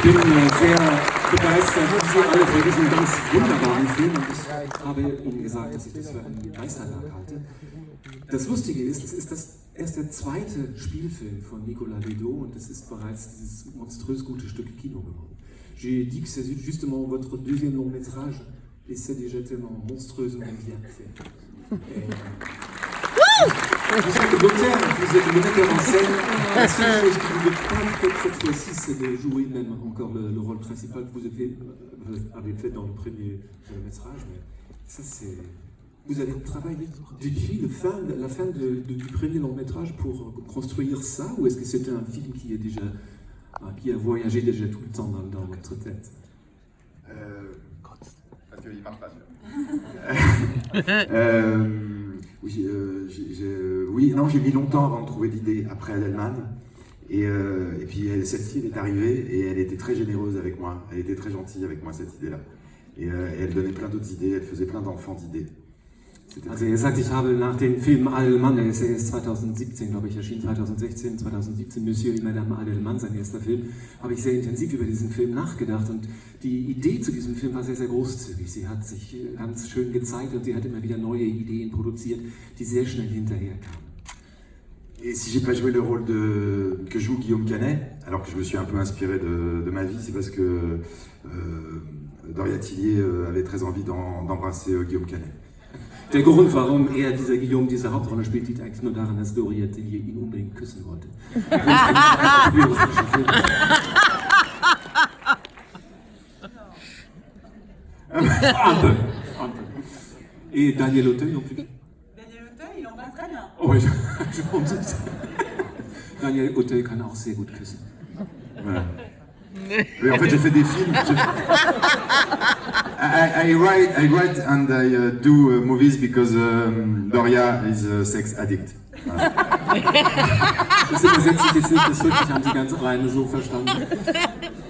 Ich bin sehr begeistert, Sie alle für diesen ganz wunderbaren Film. Und ich habe Ihnen gesagt, dass ich das für ein Meisterwerk halte. Das Lustige ist, er ist der zweite Spielfilm von Nicolas Bedos und es ist bereits dieses monströs gute Stück Kino geworden. J'ai dit que c'est justement votre deuxième long métrage et c'est déjà tellement monstrueusement bien fait. Vous êtes l'auteur, vous êtes le metteur en scène. La seule chose qui vous est pas faite cette fois-ci, c'est de jouer même encore le rôle principal que vous avez fait dans le premier métrage. Mais ça, c'est... Vous avez travaillé depuis la fin du premier long métrage pour construire ça, ou est-ce que c'était un film qui a voyagé déjà tout le temps dans votre tête? Parce qu'il marche pas. Oui, non, j'ai mis longtemps avant de trouver l'idée après Adelman. Et puis celle-ci, elle est arrivée et elle était très généreuse avec moi. Elle était très gentille avec moi, cette idée-là. Et elle donnait plein d'autres idées, elle faisait plein d'enfants d'idées. Also er sagt, ich habe nach dem Film Adelman, der ist erst 2017, glaube ich, erschienen, 2016, 2017, Monsieur et Madame Adelman, sein erster Film, habe ich sehr intensiv über diesen Film nachgedacht und die Idee zu diesem Film war sehr, sehr großzügig. Sie hat sich ganz schön gezeigt und sie hat immer wieder neue Ideen produziert, die sehr schnell hinterherkamen. Et si j'ai pas joué le rôle que joue Guillaume Canet, alors que je me suis un peu inspiré de ma vie, c'est parce que Doria Tillier avait très envie d'embrasser Guillaume Canet. Der Grund, warum dieser Guillaume diese Hauptrolle spielt, liegt eigentlich nur daran, dass Doria Tillier ihn unbedingt küssen wollte. Et Daniel Auteuil non plus. Daniel Auteuil, il embrasse très bien. Oh, je pense que Daniel Auteuil kann auch sehr gut küssen. Voilà. Mais en fait, j'ai fait des films. I write and I do movies because Doria is a sex addict. Das übersetze ich jetzt nicht, das wirklich haben Sie ganz alleine so verstanden.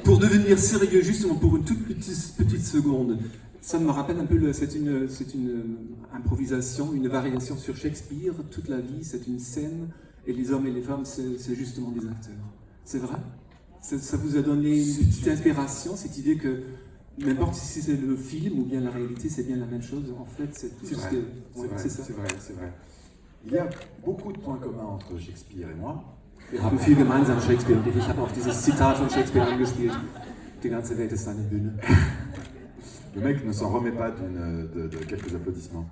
Pour devenir sérieux, justement, pour une toute petite seconde, ça me rappelle un peu, c'est une improvisation, une variation sur Shakespeare. Toute la vie, c'est une scène, et les hommes et les femmes, c'est justement des acteurs. C'est vrai? Ça vous a donné une petite inspiration, cette idée que n'importe si c'est le film ou bien la réalité, c'est bien la même chose. En fait, c'est tout ce que... C'est vrai. Il y a beaucoup de points communs entre Shakespeare et moi. Wir haben viel gemeinsam, Shakespeare und ich. Ich habe auf dieses Zitat von Shakespeare angespielt. Die ganze Welt ist eine Bühne. Le mec ne s'en remet pas de quelques applaudissements.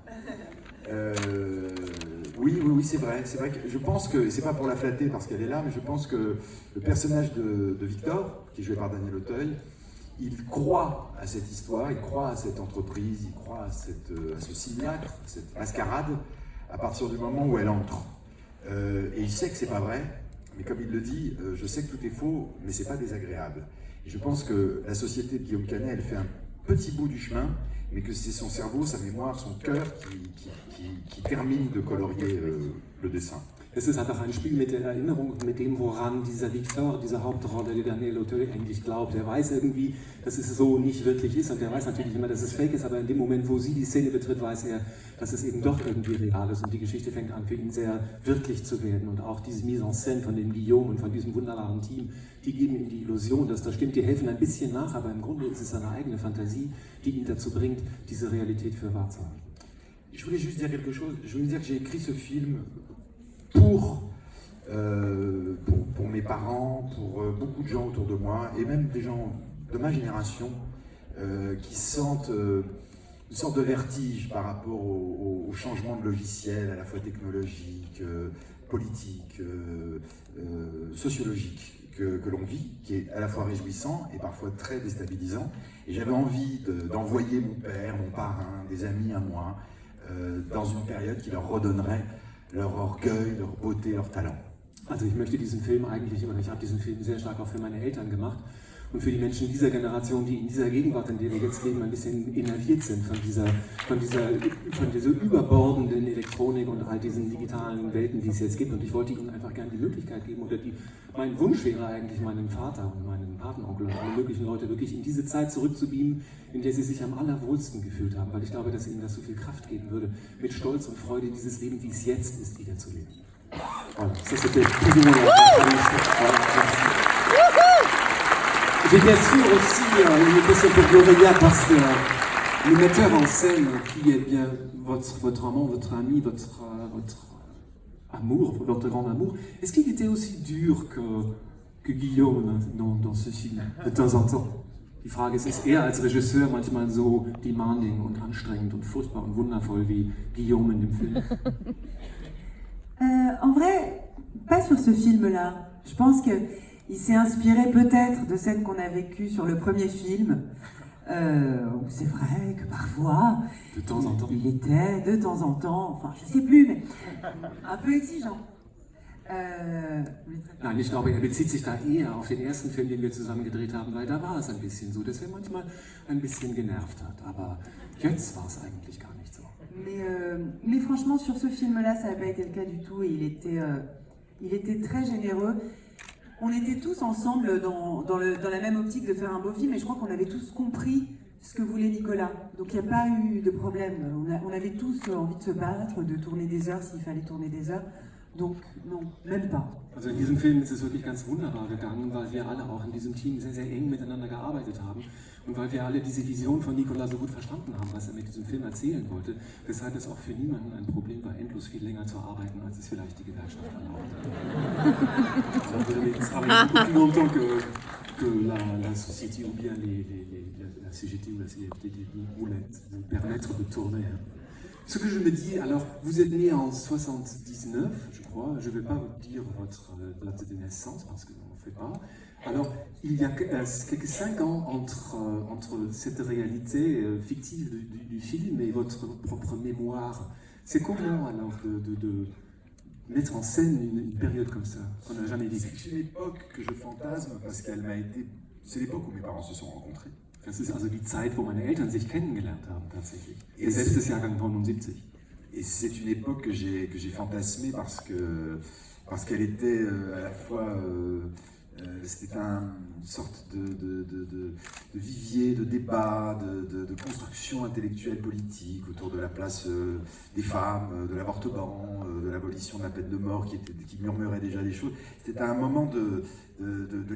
Oui, c'est vrai que je pense que, et c'est pas pour la flatter parce qu'elle est là, mais je pense que le personnage de Victor, qui est joué par Daniel Auteuil, il croit à cette histoire, il croit à cette entreprise, il croit à ce simulacre, à cette mascarade, à partir du moment où elle entre. Et il sait que c'est pas vrai, mais comme il le dit, je sais que tout est faux, mais c'est pas désagréable. Et je pense que la société de Guillaume Canet, elle fait un petit bout du chemin, mais que c'est son cerveau, sa mémoire, son cœur qui termine de colorier le dessin. Es ist einfach ein Spiel mit der Erinnerung und mit dem, woran dieser Victor, diese Hauptrolle, die Daniel Auteuil eigentlich glaubt. Er weiß irgendwie, dass es so nicht wirklich ist und er weiß natürlich immer, dass es fake ist, aber in dem Moment, wo sie die Szene betritt, weiß er, dass es eben doch irgendwie real ist und die Geschichte fängt an, für ihn sehr wirklich zu werden. Und auch diese Mise en scène von dem Guillaume und von diesem wunderbaren Team, die geben ihm die Illusion, dass das stimmt, die helfen ein bisschen nach, aber im Grunde ist es seine eigene Fantasie, die ihn dazu bringt, diese Realität für wahr zu halten. Je voulais juste dire quelque chose. Je voulais dire que j'ai écrit ce film pour mes parents, pour beaucoup de gens autour de moi, et même des gens de ma génération qui sentent une sorte de vertige par rapport au changement de logiciel, à la fois technologique, politique, sociologique que l'on vit, qui est à la fois réjouissant et parfois très déstabilisant. Et j'avais envie d'envoyer mon père, mon parrain, des amis à moi, dans une période qui leur redonnerait leur orgueil, leur beauté, leur talent. Also ich möchte diesen Film eigentlich, oder ich habe diesen Film sehr stark auch für meine Eltern gemacht und für die Menschen dieser Generation, die in dieser Gegenwart, in der wir jetzt leben, ein bisschen innerviert sind von dieser überbordenden Elektronik und all diesen digitalen Welten, die es jetzt gibt. Und ich wollte ihnen einfach gerne die Möglichkeit geben, oder mein Wunsch wäre eigentlich, meinem Vater und meinem Patenonkel und alle möglichen Leute wirklich in diese Zeit zurückzubeamen, in der sie sich am allerwohlsten gefühlt haben, weil ich glaube, dass ihnen das so viel Kraft geben würde, mit Stolz und Freude dieses Leben, wie es jetzt ist, wiederzuleben. Voilà. Ça c'était plus ou moins la J'ai bien sûr aussi une question pour Gloria, parce que le metteur en scène, qui est bien votre amant, votre ami, votre amour, votre grand amour, est-ce qu'il était aussi dur que Guillaume dans ce film, de temps en temps? Die Frage ist er als Regisseur manchmal so demanding und anstrengend und furchtbar und wundervoll wie Guillaume in dem Film? En vrai, pas sur ce film-là. Je pense qu'il s'est inspiré peut-être de scènes qu'on a vécues sur le premier film. C'est vrai que parfois, de temps en temps. Il était de temps en temps, enfin je sais plus, mais un peu exigeant. Nein, ich glaube, er bezieht sich da eher auf den ersten Film, den wir zusammen gedreht haben, weil da war es ein bisschen so, dass er manchmal ein bisschen genervt hat. Aber jetzt war es eigentlich gar nicht so. Mais franchement, sur ce film-là, ça n'a pas été le cas du tout. Et il était très généreux. On était tous ensemble dans la même optique de faire un beau film, et je crois qu'on avait tous compris ce que voulait Nicolas. Donc il n'y a pas eu de problème. On avait tous envie de se battre, de tourner des heures s'il fallait tourner des heures. Donc non, même pas. Also in diesem Film ist es wirklich ganz wunderbar gegangen, weil wir alle auch in diesem Team sehr, sehr eng miteinander gearbeitet haben und weil wir alle diese Vision von Nicolas so gut verstanden haben, was er mit diesem Film erzählen wollte, weshalb es auch für niemanden ein Problem war, endlos viel länger zu arbeiten, als es vielleicht die Gewerkschaft erlaubt. Vous avez travaillé beaucoup plus longtemps que la société ou bien la CGT ou la CFT voulaient vous permettre de tourner. Ce que je me dis, alors, vous êtes né en 79, je crois, je ne vais pas vous dire votre date de naissance parce qu'on ne fait pas. Alors, il y a quelques 5 ans entre cette réalité fictive du film et votre propre mémoire. C'est comment alors de mettre en scène une période comme ça, qu'on n'a jamais vécue? C'est une époque que je fantasme parce qu'elle m'a été... C'est l'époque où mes parents se sont rencontrés. Das ist also die Zeit, wo meine Eltern sich kennengelernt haben, tatsächlich. Er selbst ist Jahrgang 79. Et c'est une époque que j'ai fantasmée parce qu'elle était à la fois... c'était une sorte de vivier, de débat, de construction intellectuelle politique autour de la place des femmes, de l'avortement, de l'abolition de la peine de mort qui murmurait déjà des choses. C'était un moment de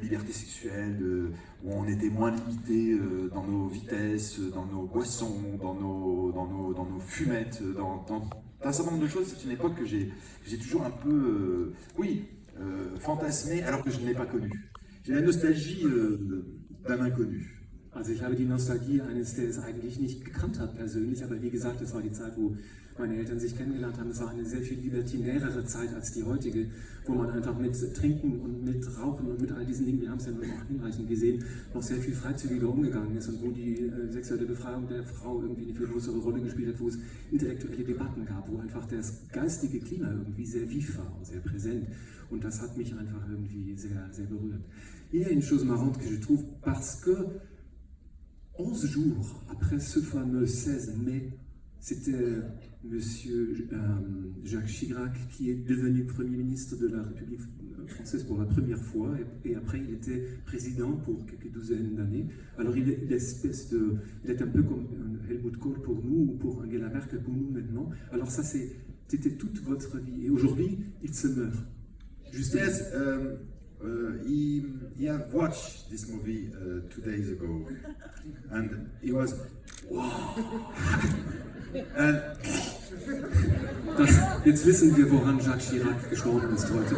liberté sexuelle, où on était moins limité dans nos vitesses, dans nos boissons, dans nos fumettes, dans un certain nombre de choses. C'est une époque que j'ai toujours un peu... fantasmé, alors que je ne l'ai pas connu. J'ai la nostalgie d'un inconnu. Also ich habe die Nostalgie eines, der es eigentlich nicht gekannt hat persönlich, aber wie gesagt, es war die Zeit, wo meine Eltern sich kennengelernt haben. Es war eine sehr viel libertinärere Zeit als die heutige, wo man einfach mit Trinken und mit Rauchen und mit all diesen Dingen, wir haben es ja nur noch hinreichend gesehen, noch sehr viel freizügiger umgegangen ist und wo die sexuelle Befreiung der Frau irgendwie eine viel größere Rolle gespielt hat, wo es intellektuelle Debatten gab, wo einfach das geistige Klima irgendwie sehr vif war und sehr präsent. Und das hat mich einfach irgendwie sehr, sehr berührt. Il y a une chose marrante que je trouve parce que 11 jours après ce fameux 16 mai, c'était Monsieur Jacques Chirac qui est devenu Premier ministre de la République française pour la première fois, et après il était président pour quelques douzaines d'années. Alors il est un peu comme Helmut Kohl pour nous, ou pour Angela Merkel pour nous maintenant. Alors ça c'était toute votre vie, et aujourd'hui il se meurt. Juste yes, he had watched this movie 2 days ago, and he was wow. And jetzt wissen wir, woran Jacques Chirac gestorben ist heute.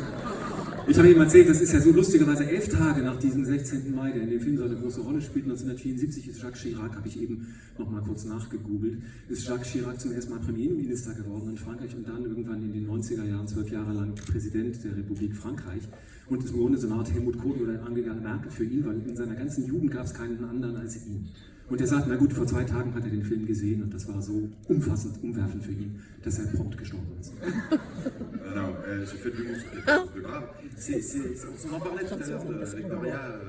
Ich habe ihm erzählt, das ist ja so lustigerweise 11 Tage nach diesem 16. Mai, der in dem Film so eine große Rolle spielt. 1974 ist Jacques Chirac, habe ich eben noch mal kurz nachgegoogelt, ist Jacques Chirac zum ersten Mal Premierminister geworden in Frankreich und dann irgendwann in den 90er Jahren 12 Jahre lang Präsident der Republik Frankreich. Und ist im Grunde so eine Art Helmut Kohl oder Angela Merkel für ihn, weil in seiner ganzen Jugend gab es keinen anderen als ihn. Und er sagt, na gut, vor 2 Tagen hat er den Film gesehen und das war so umfassend, umwerfend für ihn, dass er prompt gestorben ist. Non, j'ai fait de l'humour sur quelque chose de grave. On en parlait tout à l'heure avec Doria,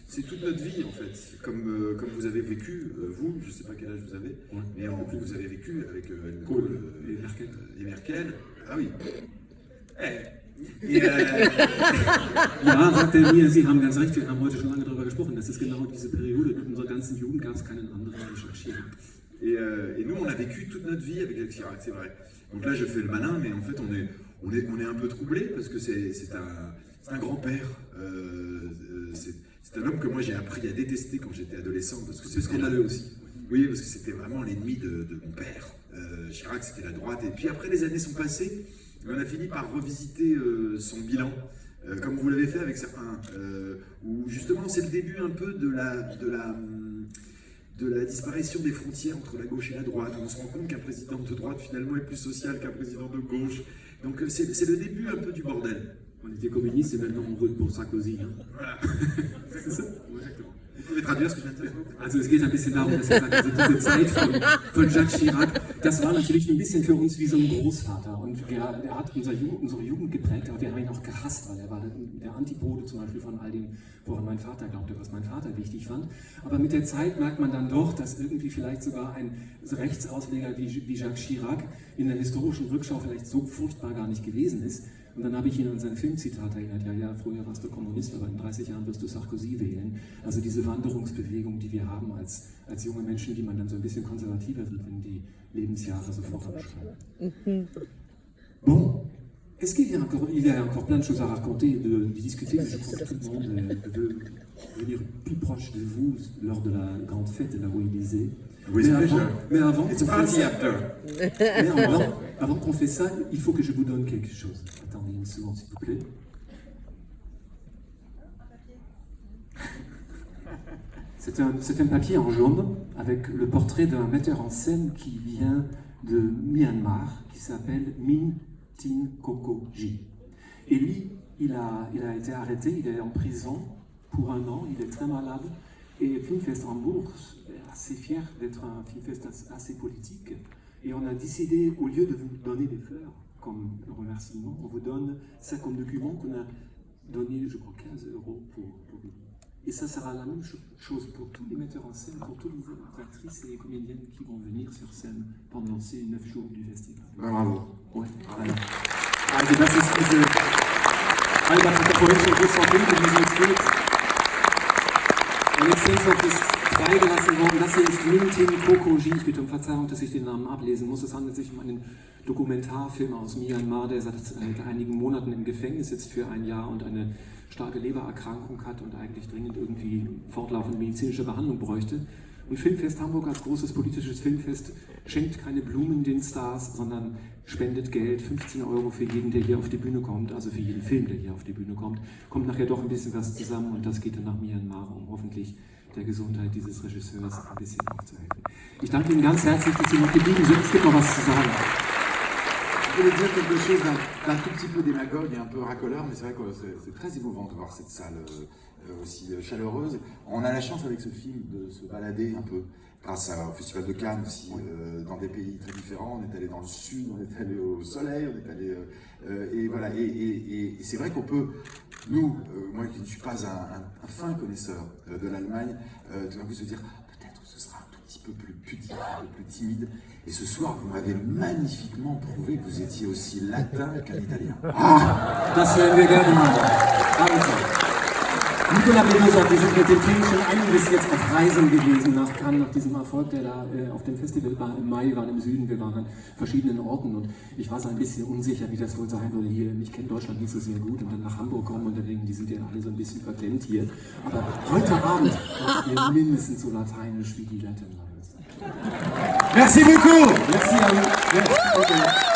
c'est toute notre vie en fait. Comme vous avez vécu, vous, je ne sais pas quel âge vous avez, mais vous avez vécu avec Kohl et Merkel. Ah oui. Ja, sagt er mir, Sie haben ganz recht, wir haben heute schon lange darüber gesprochen, das ist genau diese Periode, in unserer ganzen Jugend gab es keinen anderen als Jacques Chirac. Et nous, on a vécu toute notre vie avec Jacques Chirac, c'est vrai. Donc là, je fais le malin, mais en fait, on est un peu troublé parce que c'est un grand-père. C'est C'est un homme que moi j'ai appris à détester quand j'étais adolescent, parce que C'est scandaleux aussi. Oui, parce que c'était vraiment l'ennemi de mon père. Chirac, c'était la droite. Et puis après, les années sont passées, on a fini par revisiter son bilan, comme vous l'avez fait avec certains, où justement c'est le début un peu de la disparition des frontières entre la gauche et la droite. On se rend compte qu'un président de droite finalement est plus social qu'un président de gauche. Donc c'est le début un peu du bordel. On était communistes et maintenant on vote pour Sarkozy. Hein. Voilà. C'est ça. Exactement. Vous pouvez traduire ce que je viens de dire? Also es geht ein bisschen darum, dass er sagt, also diese Zeit von Jacques Chirac, das war natürlich ein bisschen für uns wie so ein Großvater. Und er hat unsere Jugend geprägt, aber wir haben ihn auch gehasst, weil er war der Antipode zum Beispiel von all dem, woran mein Vater glaubte, was mein Vater wichtig fand. Aber mit der Zeit merkt man dann doch, dass irgendwie vielleicht sogar ein Rechtsausleger wie Jacques Chirac in der historischen Rückschau vielleicht so furchtbar gar nicht gewesen ist. Und dann habe ich ihn an sein Filmzitat erinnert, ja, früher warst du Kommunist, aber in 30 Jahren wirst du Sarkozy wählen. Also diese Wanderungsbewegung, die wir haben als junge Menschen, die man dann so ein bisschen konservativer wird, wenn die Lebensjahre so voranschreiten. Bon, est-ce qu'il y a encore plein de choses à raconter, de discuter, mais je crois que tout le monde veut venir plus proche de vous lors de la grande fête de la Élysée. Oui, mais avant, It's a party after. Avant qu'on fait ça, il faut que je vous donne quelque chose. Attendez une seconde, s'il vous plaît. C'est un papier en jaune avec le portrait d'un metteur en scène qui vient de Myanmar, qui s'appelle Min Tin Koko Ji. Et lui, il a été arrêté, il est en prison pour 1 an, il est très malade. Et Filmfest Hambourg est assez fier d'être un Filmfest assez politique. Et on a décidé, au lieu de vous donner des fleurs comme remerciement, on vous donne ça comme document qu'on a donné, je crois, 15 € pour vous. Et ça sera la même chose pour tous les metteurs en scène, pour toutes les actrices et comédiennes qui vont venir sur scène pendant ces 9 jours du festival. Bravo. Ouais, voilà. Also das ist diese, Albert hat ja vorhin schon kurz darauf hingewiesen, es geht. Und jetzt ist freigelassen worden. Das hier ist Min Tin Koko Ji. Ich bitte um Verzeihung, dass ich den Namen ablesen muss. Es handelt sich um einen Dokumentarfilm aus Myanmar, der seit einigen Monaten im Gefängnis sitzt für 1 Jahr und eine starke Lebererkrankung hat und eigentlich dringend irgendwie fortlaufende medizinische Behandlung bräuchte. Und Filmfest Hamburg als großes politisches Filmfest schenkt keine Blumen den Stars, sondern spendet Geld, 15 € für jeden, der hier auf die Bühne kommt, also für jeden Film, der hier auf die Bühne kommt. Kommt nachher doch ein bisschen was zusammen und das geht dann nach Myanmar, um hoffentlich der Gesundheit dieses Regisseurs ein bisschen aufzuhelfen. Ich danke Ihnen ganz herzlich, dass Sie noch geblieben sind. Es gibt noch was zu sagen. Je voulais dire quelque chose d'un tout petit peu démagogue et un peu racoleur, mais c'est vrai que c'est très émouvant de voir cette salle aussi chaleureuse. On a la chance avec ce film de se balader un peu grâce au Festival de Cannes aussi, dans des pays très différents. On est allé dans le sud, on est allé au soleil, on est allé... et voilà, et c'est vrai qu'on peut... Nous, moi qui ne suis pas un fin connaisseur de l'Allemagne, tout d'un coup se dire peut-être ce sera un tout petit peu plus pudique, un peu plus timide. Et ce soir, vous m'avez magnifiquement prouvé que vous étiez aussi latin qu'un Italien. Ah, das werden wir gerne machen. Danke. Nicolas Bedos sagt, wir sind mit dem Film schon einiges jetzt auf Reisen gewesen nach Cannes, nach diesem Erfolg, der da auf dem Festival war. Im Mai waren im Süden, wir waren an verschiedenen Orten und ich war so ein bisschen unsicher, wie das wohl sein würde hier. Ich kenne Deutschland nicht so sehr gut und dann nach Hamburg kommen und dann denken, die sind ja alle so ein bisschen verklemmt hier. Aber heute Abend habt ihr mindestens so lateinisch wie die Latin. Merci beaucoup! Merci à vous. Merci.